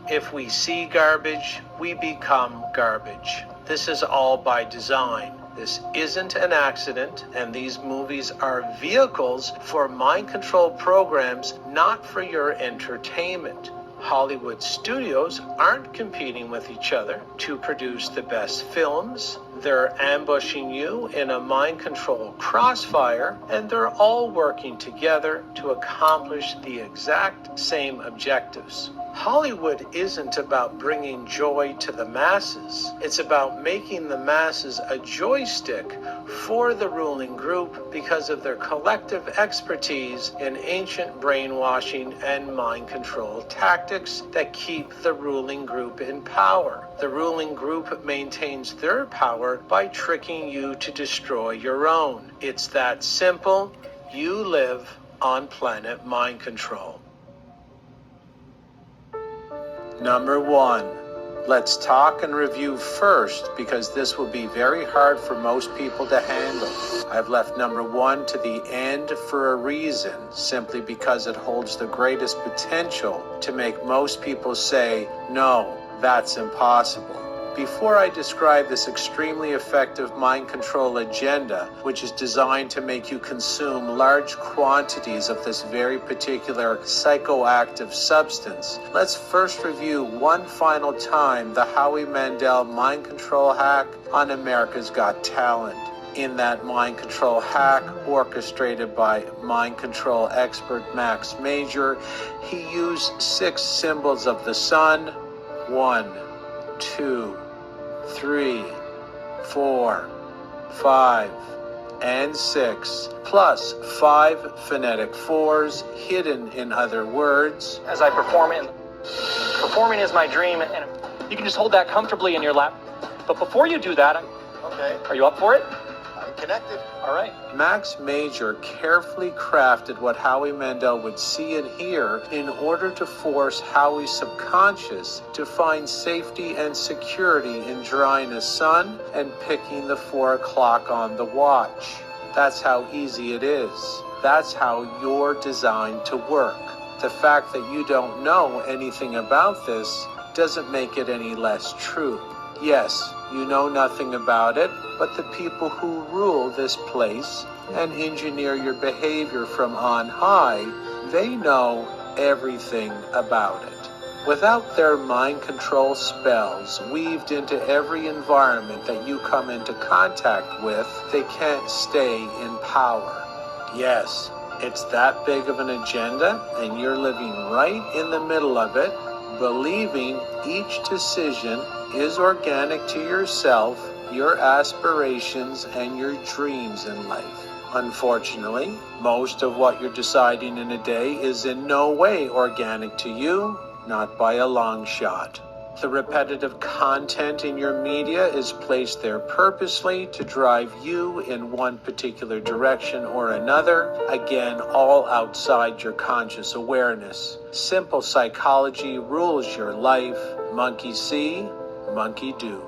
If we see garbage, we become garbage. This is all by design. This isn't an accident, and these movies are vehicles for mind control programs, not for your entertainment. Hollywood studios aren't competing with each other to produce the best films. They're ambushing you in a mind control crossfire, and they're all working together to accomplish the exact same objectives. Hollywood isn't about bringing joy to the masses. It's about making the masses a joystick for the ruling group because of their collective expertise in ancient brainwashing and mind control tactics that keep the ruling group in power. The ruling group maintains their power by tricking you to destroy your own. It's that simple. You live on planet mind control. Number 1. Let's talk and review first, because this will be very hard for most people to handle. I've left number 1 to the end for a reason, simply because it holds the greatest potential to make most people say, no, that's impossible. Before I describe this extremely effective mind control agenda, which is designed to make you consume large quantities of this very particular psychoactive substance, let's first review one final time the Howie Mandel mind control hack on America's Got Talent. In that mind control hack, orchestrated by mind control expert Max Major, he used 6 symbols of the sun: 1, 2, 3, 4, 5, and 6, plus 5 phonetic 4s hidden in other words. As I performing is my dream, and you can just hold that comfortably in your lap. But before you do that, Okay, are you up for it? I'm connected. All right. Max Major carefully crafted what Howie Mandel would see and hear in order to force Howie's subconscious to find safety and security in drawing a sun and picking the 4 o'clock on the watch. That's how easy it is. That's how you're designed to work. The fact that you don't know anything about this doesn't make it any less true. Yes, you know nothing about it, but the people who rule this place and engineer your behavior from on high, they know everything about it. Without their mind control spells weaved into every environment that you come into contact with, they can't stay in power. Yes, it's that big of an agenda, and you're living right in the middle of it, believing each decision is organic to yourself, your aspirations, and your dreams in life. Unfortunately, most of what you're deciding in a day is in no way organic to you, not by a long shot. The repetitive content in your media is placed there purposely to drive you in one particular direction or another, again, all outside your conscious awareness. Simple psychology rules your life. Monkey see, monkey do.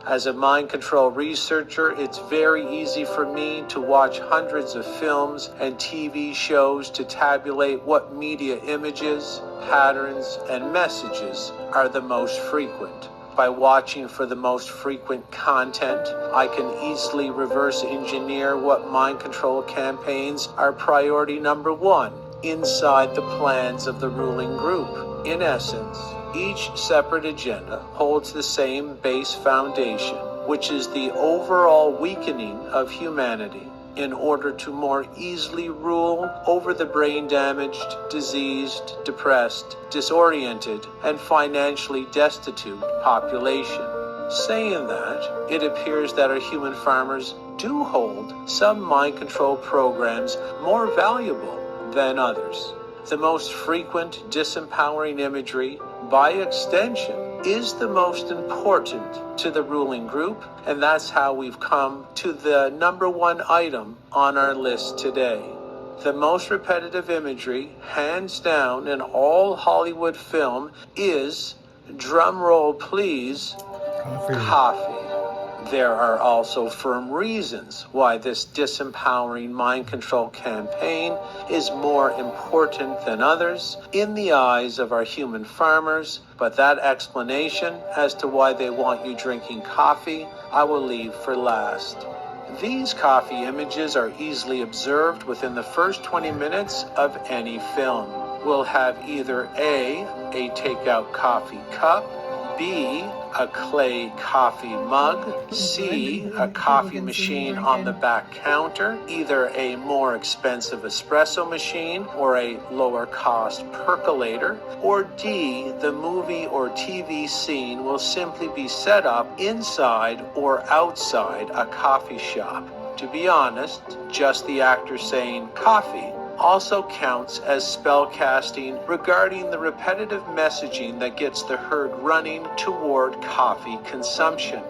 As a mind control researcher, it's very easy for me to watch hundreds of films and TV shows to tabulate what media images, patterns, and messages are the most frequent. By watching for the most frequent content, I can easily reverse engineer what mind control campaigns are priority number 1 inside the plans of the ruling group. In essence, each separate agenda holds the same base foundation, which is the overall weakening of humanity in order to more easily rule over the brain-damaged, diseased, depressed, disoriented, and financially destitute population. Saying that, it appears that our human farmers do hold some mind control programs more valuable than others. The most frequent disempowering imagery, by extension, is the most important to the ruling group, and that's how we've come to the number 1 item on our list today. The most repetitive imagery, hands down, in all Hollywood film is, drum roll please, coffee. There are also firm reasons why this disempowering mind control campaign is more important than others in the eyes of our human farmers, but that explanation as to why they want you drinking coffee, I will leave for last. These coffee images are easily observed within the first 20 minutes of any film. We'll have either A takeout coffee cup, B, a clay coffee mug, C, a coffee machine on the back counter, either a more expensive espresso machine or a lower cost percolator, or D, the movie or TV scene will simply be set up inside or outside a coffee shop. To be honest, just the actor saying coffee also counts as spellcasting regarding the repetitive messaging that gets the herd running toward coffee consumption.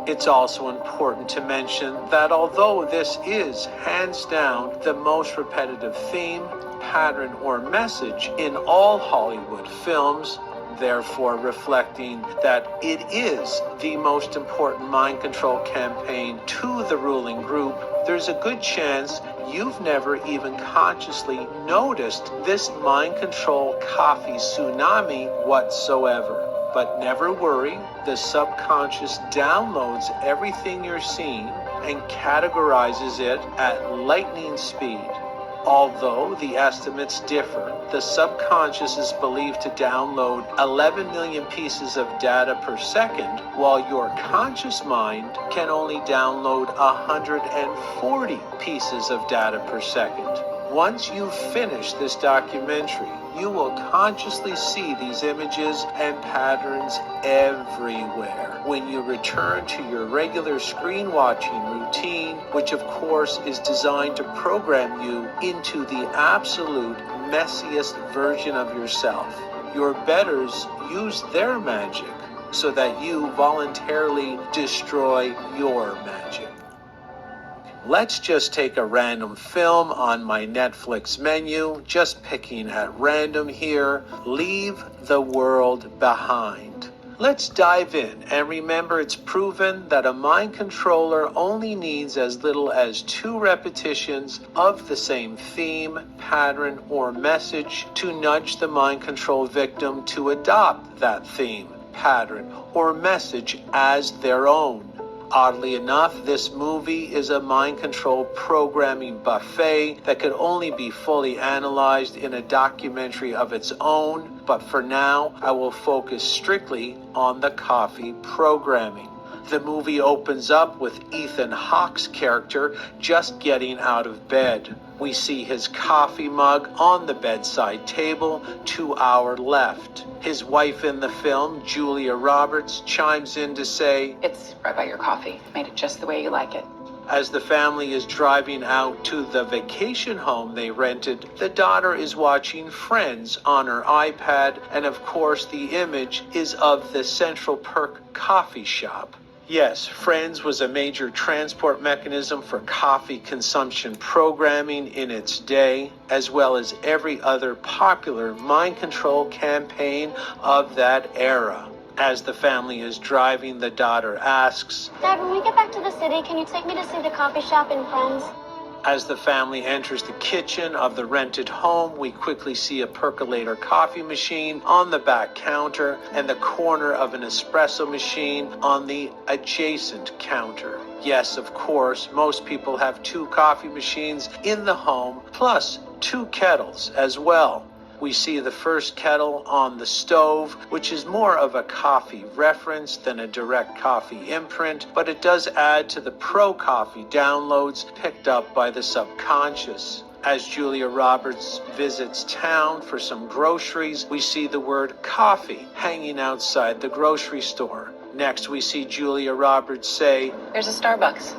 It's also important to mention that although this is hands down the most repetitive theme, pattern, or message in all Hollywood films, therefore reflecting that it is the most important mind control campaign to the ruling group, there's a good chance you've never even consciously noticed this mind control coffee tsunami whatsoever. But never worry, the subconscious downloads everything you're seeing and categorizes it at lightning speed. Although the estimates differ, the subconscious is believed to download 11 million pieces of data per second, while your conscious mind can only download 140 pieces of data per second. Once you finish this documentary, you will consciously see these images and patterns everywhere when you return to your regular screen watching routine, which of course is designed to program you into the absolute messiest version of yourself. Your betters use their magic so that you voluntarily destroy your magic. Let's just take a random film on my Netflix menu, just picking at random here, Leave the World Behind. Let's dive in and remember it's proven that a mind controller only needs as little as 2 repetitions of the same theme, pattern, or message to nudge the mind control victim to adopt that theme, pattern, or message as their own. Oddly enough, this movie is a mind control programming buffet that could only be fully analyzed in a documentary of its own, but for now, I will focus strictly on the coffee programming. The movie opens up with Ethan Hawke's character just getting out of bed. We see his coffee mug on the bedside table to our left. His wife in the film, Julia Roberts, chimes in to say, "It's right by your coffee. Made it just the way you like it." As the family is driving out to the vacation home they rented, the daughter is watching Friends on her iPad, and of course the image is of the Central Perk coffee shop. Yes, Friends was a major transport mechanism for coffee consumption programming in its day, as well as every other popular mind control campaign of that era. As the family is driving, the daughter asks, "Dad, when we get back to the city, can you take me to see the coffee shop in Friends?" As the family enters the kitchen of the rented home, we quickly see a percolator coffee machine on the back counter and the corner of an espresso machine on the adjacent counter. Yes, of course, most people have 2 coffee machines in the home, plus 2 kettles as well. We see the first kettle on the stove, which is more of a coffee reference than a direct coffee imprint, but it does add to the pro-coffee downloads picked up by the subconscious. As Julia Roberts visits town for some groceries, we see the word coffee hanging outside the grocery store. Next, we see Julia Roberts say, "There's a Starbucks."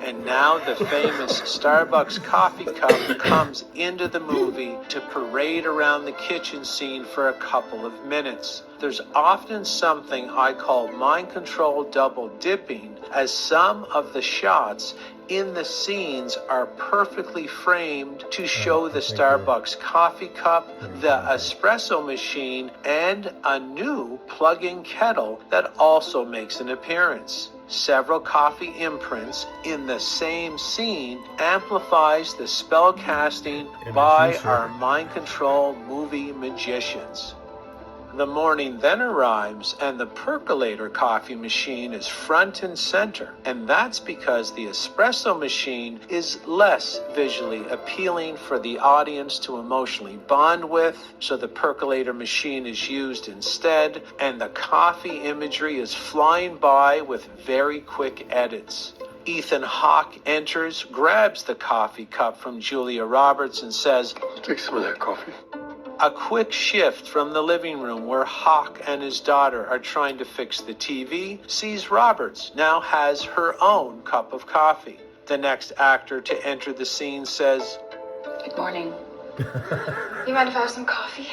And now the famous Starbucks coffee cup comes into the movie to parade around the kitchen scene for a couple of minutes. There's often something I call mind control double dipping, as some of the shots in the scenes are perfectly framed to show the Starbucks coffee cup, the espresso machine, and a new plug-in kettle that also makes an appearance. several coffee imprints in the same scene amplifies the spell casting by our mind control movie magicians. The morning then arrives and the percolator coffee machine is front and center, and that's because the espresso machine is less visually appealing for the audience to emotionally bond with, so the percolator machine is used instead, and the coffee imagery is flying by with very quick edits. Ethan Hawke enters, grabs the coffee cup from Julia Roberts and says, "I'll take some of that coffee." A quick shift from the living room where Hawke and his daughter are trying to fix the TV sees Roberts now has her own cup of coffee. The next actor to enter the scene says, Good morning. You mind if I have some coffee?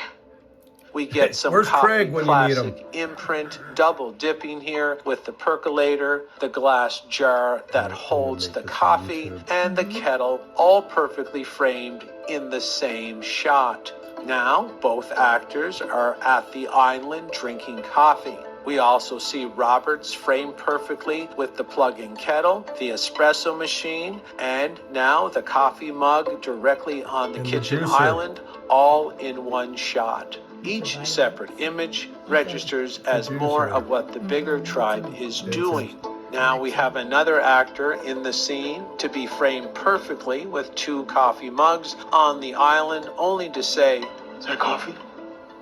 We get some Where's coffee Craig when you need him? classic imprint double dipping here with the percolator, the glass jar that holds the coffee, and the kettle, all perfectly framed in the same shot. Now, both actors are at the island drinking coffee. We also see Roberts framed perfectly with the plug-in kettle, the espresso machine, and now the coffee mug directly on the kitchen island, all in one shot. Each separate image registers as more of what the bigger tribe is doing. Now we have another actor in the scene to be framed perfectly with two coffee mugs on the island, only to say, "Is that coffee?"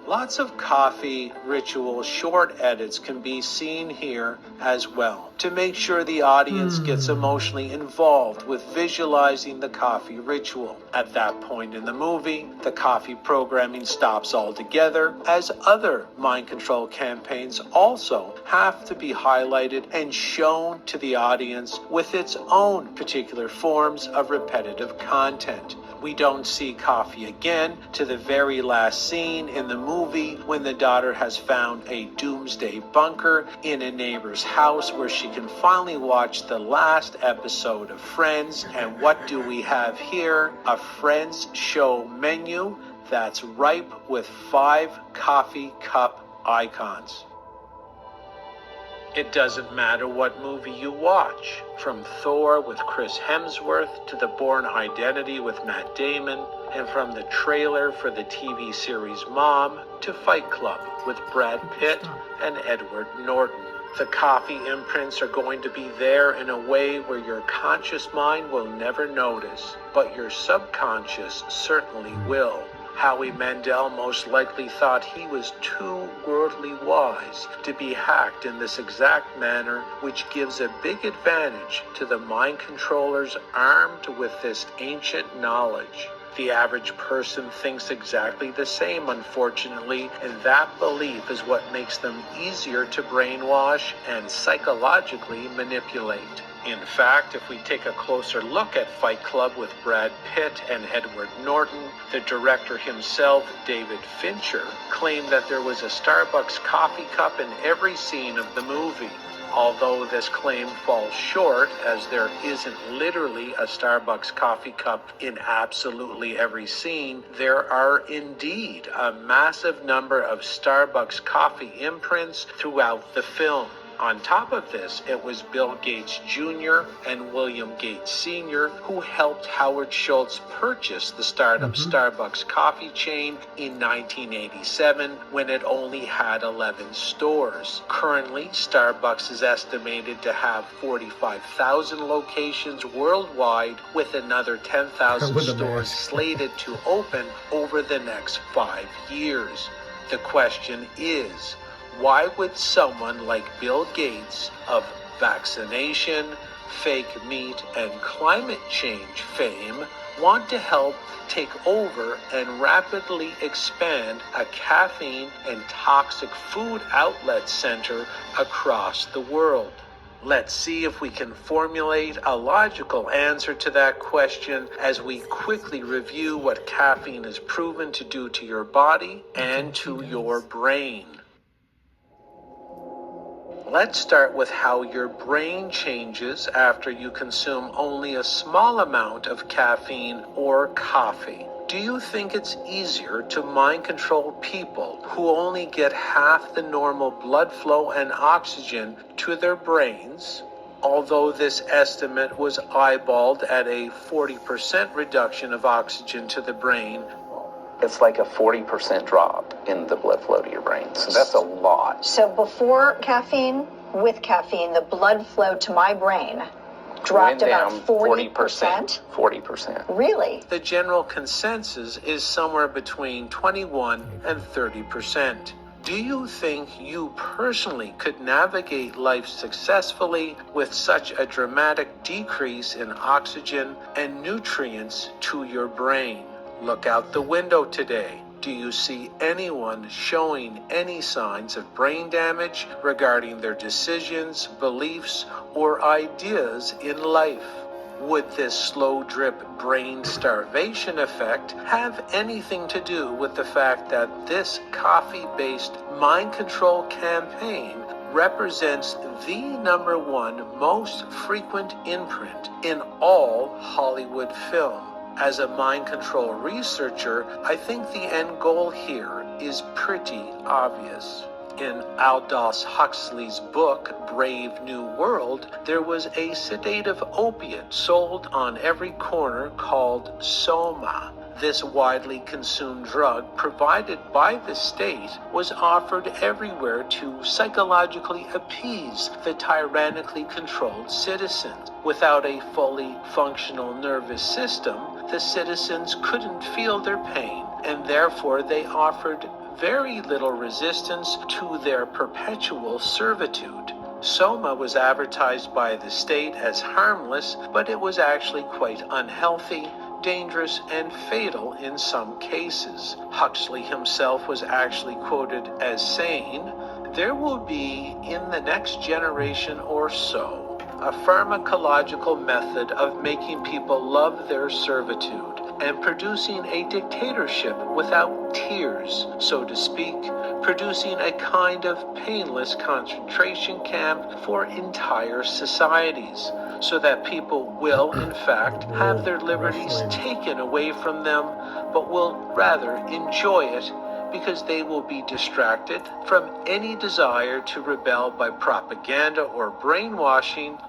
Lots of coffee ritual short edits can be seen here as well to make sure the audience gets emotionally involved with visualizing the coffee ritual. At that point in the movie, the coffee programming stops altogether, as other mind control campaigns also have to be highlighted and shown to the audience with its own particular forms of repetitive content. We don't see coffee again to the very last scene in the movie when the daughter has found a doomsday bunker in a neighbor's house where she can finally watch the last episode of Friends. And what do we have here? A Friends show menu that's ripe with 5 coffee cup icons. It doesn't matter what movie you watch, from Thor with Chris Hemsworth to The Bourne Identity with Matt Damon, and from the trailer for the TV series Mom to Fight Club with Brad Pitt and Edward Norton. The coffee imprints are going to be there in a way where your conscious mind will never notice, but your subconscious certainly will. Howie Mandel most likely thought he was too worldly wise to be hacked in this exact manner, which gives a big advantage to the mind controllers armed with this ancient knowledge. The average person thinks exactly the same, unfortunately, and that belief is what makes them easier to brainwash and psychologically manipulate. In fact, if we take a closer look at Fight Club with Brad Pitt and Edward Norton, the director himself, David Fincher, claimed that there was a Starbucks coffee cup in every scene of the movie. Although this claim falls short, as there isn't literally a Starbucks coffee cup in absolutely every scene, there are indeed a massive number of Starbucks coffee imprints throughout the film. On top of this, it was Bill Gates Jr. and William Gates Sr. who helped Howard Schultz purchase the startup Starbucks coffee chain in 1987 when it only had 11 stores. Currently, Starbucks is estimated to have 45,000 locations worldwide, with another 10,000 stores slated to open over the next 5 years. The question is, why would someone like Bill Gates of vaccination, fake meat, and climate change fame want to help take over and rapidly expand a caffeine and toxic food outlet center across the world? Let's see if we can formulate a logical answer to that question as we quickly review what caffeine is proven to do to your body and to your brain. Let's start with how your brain changes after you consume only a small amount of caffeine or coffee. Do you think it's easier to mind control people who only get half the normal blood flow and oxygen to their brains? although this estimate was eyeballed at a 40% reduction of oxygen to the brain. It's like a 40% drop in the blood flow to your brain. So that's a lot. So before caffeine, with caffeine, the blood flow to my brain dropped Went about down 40%. 40%. Really? The general consensus is somewhere between 21 and 30%. Do you think you personally could navigate life successfully with such a dramatic decrease in oxygen and nutrients to your brain? Look out the window today. Do you see anyone showing any signs of brain damage regarding their decisions, beliefs, or ideas in life? Would this slow drip brain starvation effect have anything to do with the fact that this coffee-based mind control campaign represents the #1 most frequent imprint in all Hollywood film? As a mind control researcher, I think the end goal here is pretty obvious. In Aldous Huxley's book, Brave New World, there was a sedative opiate sold on every corner called Soma. This widely consumed drug, provided by the state, was offered everywhere to psychologically appease the tyrannically controlled citizens. Without a fully functional nervous system, the citizens couldn't feel their pain, and therefore they offered very little resistance to their perpetual servitude. Soma was advertised by the state as harmless, but it was actually quite unhealthy, dangerous, and fatal in some cases. Huxley himself was actually quoted as saying, "There will be, in the next generation or so, a pharmacological method of making people love their servitude and producing a dictatorship without tears, so to speak, producing a kind of painless concentration camp for entire societies, so that people will, in fact, have their liberties taken away from them, but will rather enjoy it because they will be distracted from any desire to rebel by propaganda or brainwashing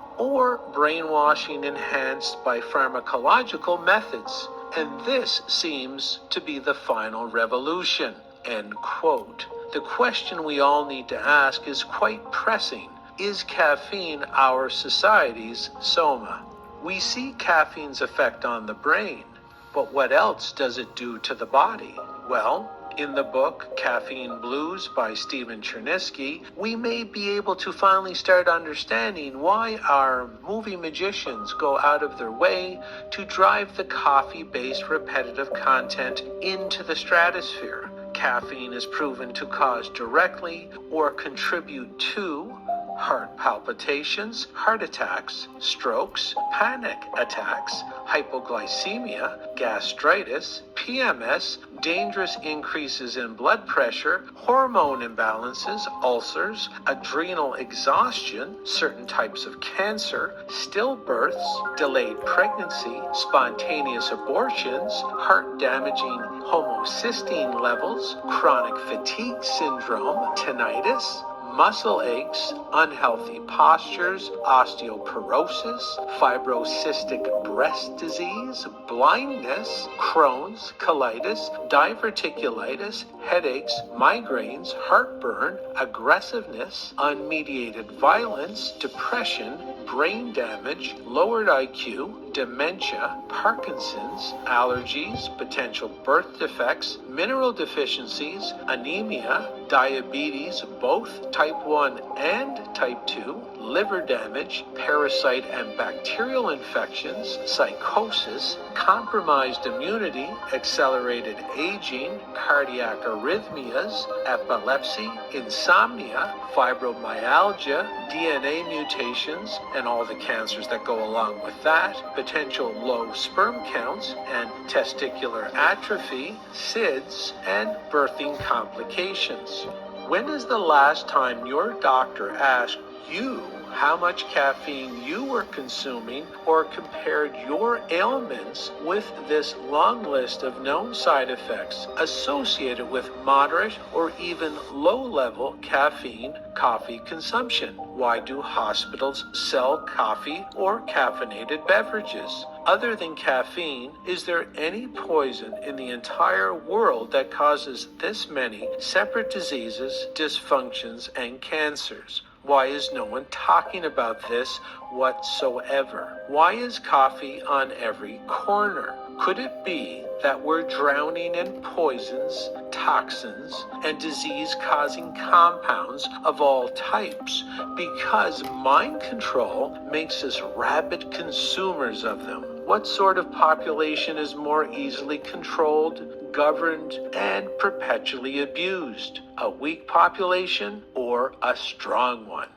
enhanced by pharmacological methods. And this seems to be the final revolution." End quote. The question we all need to ask is quite pressing. Is caffeine our society's soma? We see caffeine's effect on the brain, but what else does it do to the body? Well, in the book Caffeine Blues by Stephen Chernisky, we may be able to finally start understanding why our movie magicians go out of their way to drive the coffee-based repetitive content into the stratosphere. Caffeine is proven to cause directly or contribute to heart palpitations, heart attacks, strokes, panic attacks, hypoglycemia, gastritis, PMS, dangerous increases in blood pressure, hormone imbalances, ulcers, adrenal exhaustion, certain types of cancer, stillbirths, delayed pregnancy, spontaneous abortions, heart-damaging homocysteine levels, chronic fatigue syndrome, tinnitus, muscle aches, unhealthy postures, osteoporosis, fibrocystic breast disease, blindness, Crohn's, colitis, diverticulitis, headaches, migraines, heartburn, aggressiveness, unmediated violence, depression, brain damage, lowered IQ, dementia, Parkinson's, allergies, potential birth defects, mineral deficiencies, anemia, diabetes, both type 1 and type 2, liver damage, parasite and bacterial infections, psychosis, compromised immunity, accelerated aging, cardiac arrhythmias, epilepsy, insomnia, fibromyalgia, DNA mutations, and all the cancers that go along with that, potential low sperm counts, and testicular atrophy, SIDS, and birthing complications. When is the last time your doctor asked you how much caffeine you were consuming, or compared your ailments with this long list of known side effects associated with moderate or even low-level caffeine coffee consumption. Why do hospitals sell coffee or caffeinated beverages? Other than caffeine, is there any poison in the entire world that causes this many separate diseases, dysfunctions, and cancers? Why is no one talking about this whatsoever? Why is coffee on every corner? Could it be that we're drowning in poisons, toxins, and disease-causing compounds of all types because mind control makes us rabid consumers of them? What sort of population is more easily controlled, governed, and perpetually abused? A weak population or a strong one?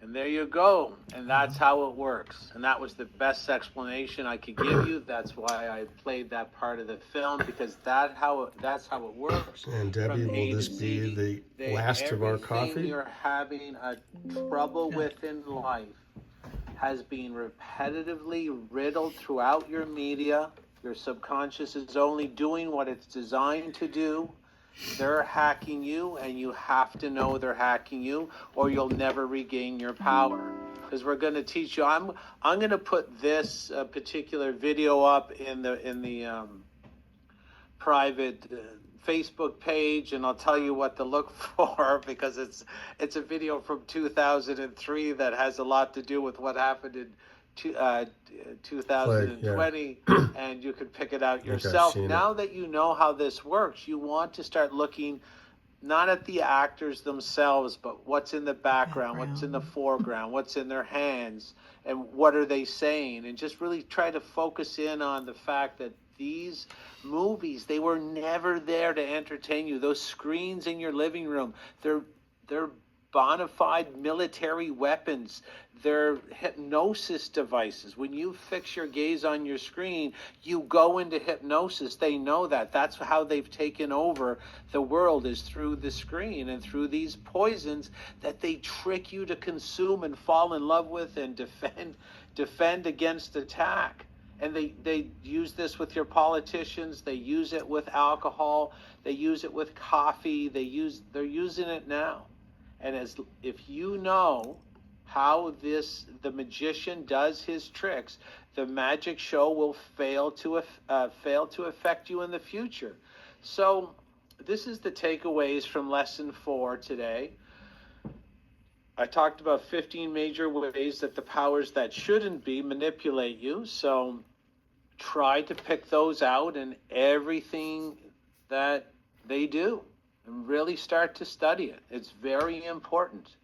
And there you go. And that's how it works. And that was the best explanation I could give you. That's why I played that part of the film, because that's how it works. And Debbie, will this be the last of our coffee? Everything you're having a trouble with in life has been repetitively riddled throughout your media. Your subconscious is only doing what it's designed to do. They're hacking you, and you have to know they're hacking you, or you'll never regain your power. Because we're going to teach you. I'm going to put this particular video up in the private Facebook page, and I'll tell you what to look for, because it's a video from 2003 that has a lot to do with what happened in 2020, and you can pick it out yourself. Now that you know how this works, you want to start looking not at the actors themselves, but what's in the background, what's in the foreground, what's in their hands, and what are they saying, and just really try to focus in on the fact that these movies, they were never there to entertain you. Those screens in your living room, they're bona fide military weapons. They're hypnosis devices. When you fix your gaze on your screen, you go into hypnosis. They know that. That's how they've taken over the world, is through the screen and through these poisons that they trick you to consume and fall in love with and defend against attack. And they use this with your politicians. They use it with alcohol. They use it with coffee. They're using it now. And if you know how the magician does his tricks, the magic show will fail to affect you in the future. So this is the takeaways from lesson 4 today. I talked about 15 major ways that the powers that shouldn't be manipulate you. So try to pick those out in everything that they do, and really start to study it. It's very important.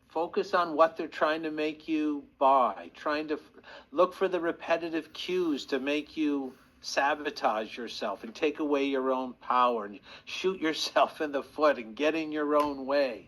Focus on what they're trying to make you buy, trying to look for the repetitive cues to make you sabotage yourself and take away your own power and shoot yourself in the foot and get in your own way.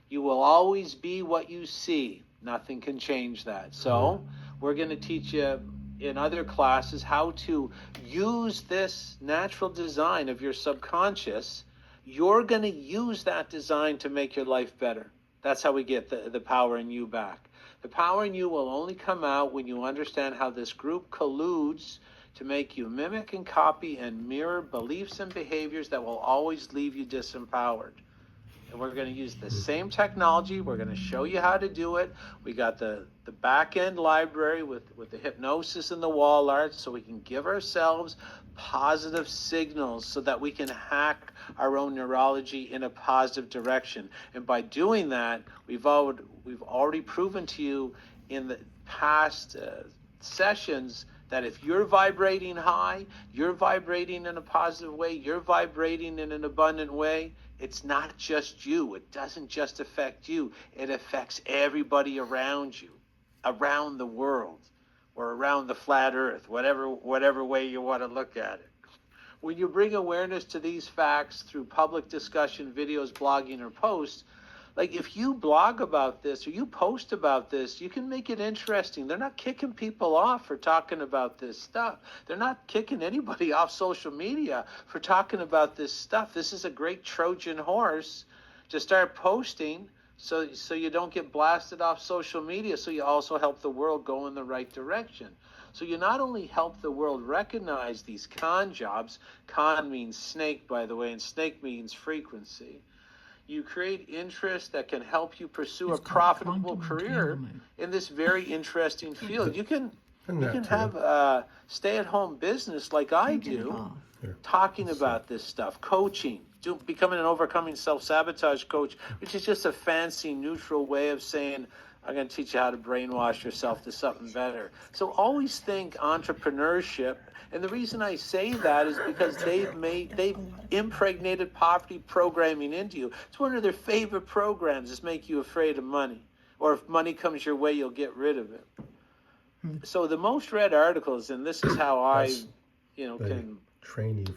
You will always be what you see. Nothing can change that. So we're going to teach you in other classes how to use this natural design of your subconscious. You're going to use that design to make your life better. That's how we get the power in you back. The power in you will only come out when you understand how this group colludes to make you mimic and copy and mirror beliefs and behaviors that will always leave you disempowered. And we're going to use the same technology. We're going to show you how to do it. We got the back-end library with the hypnosis and the wall art, so we can give ourselves positive signals so that we can hack our own neurology in a positive direction. And by doing that, we've already proven to you in the past sessions that if you're vibrating high, you're vibrating in a positive way, you're vibrating in an abundant way, it's not just you. It doesn't just affect you. It affects everybody around you, around the world, or around the flat earth, whatever way you want to look at it. When you bring awareness to these facts through public discussion, videos, blogging, or posts, like if you blog about this or you post about this, you can make it interesting. They're not kicking people off for talking about this stuff. They're not kicking anybody off social media for talking about this stuff. This is a great Trojan horse to start posting so you don't get blasted off social media, so you also help the world go in the right direction. So you not only help the world recognize these con jobs, con means snake, by the way, and snake means frequency. You create interest that can help you pursue a profitable career in this very interesting field. You can have a stay-at-home business like I do, talking about this stuff, coaching, becoming an overcoming self-sabotage coach, which is just a fancy, neutral way of saying, I'm going to teach you how to brainwash yourself to something better. So always think entrepreneurship. And the reason I say that is because they've impregnated poverty programming into you. It's one of their favorite programs, is make you afraid of money. Or if money comes your way, you'll get rid of it. So the most read articles, and this is how I, can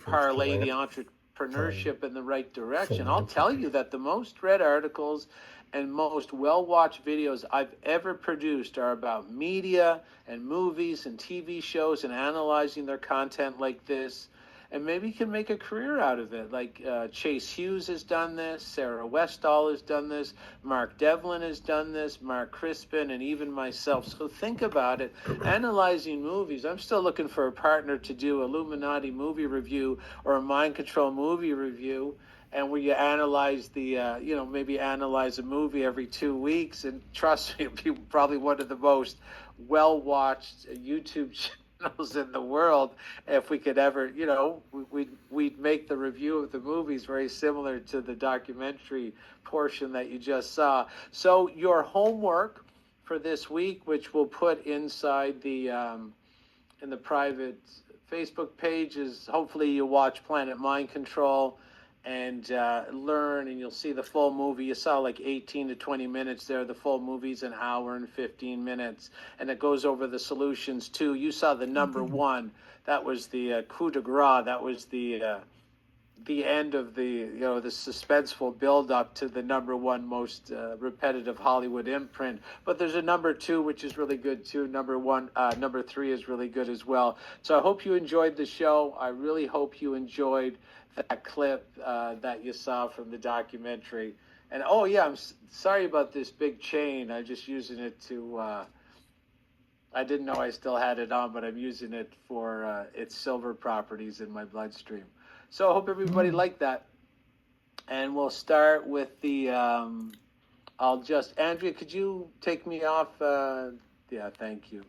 parlay the entrepreneurship in the right direction. I'll tell you that the most read articles and most well-watched videos I've ever produced are about media and movies and TV shows and analyzing their content like this. And maybe you can make a career out of it. Like Chase Hughes has done this, Sarah Westall has done this, Mark Devlin has done this, Mark Crispin, and even myself. So think about it. Analyzing movies. I'm still looking for a partner to do Illuminati movie review or a mind control movie review. And where you analyze the, maybe analyze a movie every 2 weeks. And trust me, it'll be probably one of the most well-watched YouTube channels in the world. If we could ever, we'd make the review of the movies very similar to the documentary portion that you just saw. So your homework for this week, which we'll put inside the, in the private Facebook page, is hopefully you watch Planet Mind Control and learn, and you'll see the full movie. You saw like 18 to 20 minutes there. The full movie's an hour and 15 minutes, and it goes over the solutions too. You saw the number one. That was the coup de grace. That was the end of the the suspenseful build up to the number one most repetitive Hollywood imprint. But there's a number two, which is really good too. Number three is really good as well. So I hope you enjoyed the show. I really hope you enjoyed that clip that you saw from the documentary. And oh yeah, I'm sorry about this big chain. I'm just using it to, I didn't know I still had it on, but I'm using it for its silver properties in my bloodstream. So I hope everybody liked that. And we'll start with the, Andrea, could you take me off? Yeah, thank you.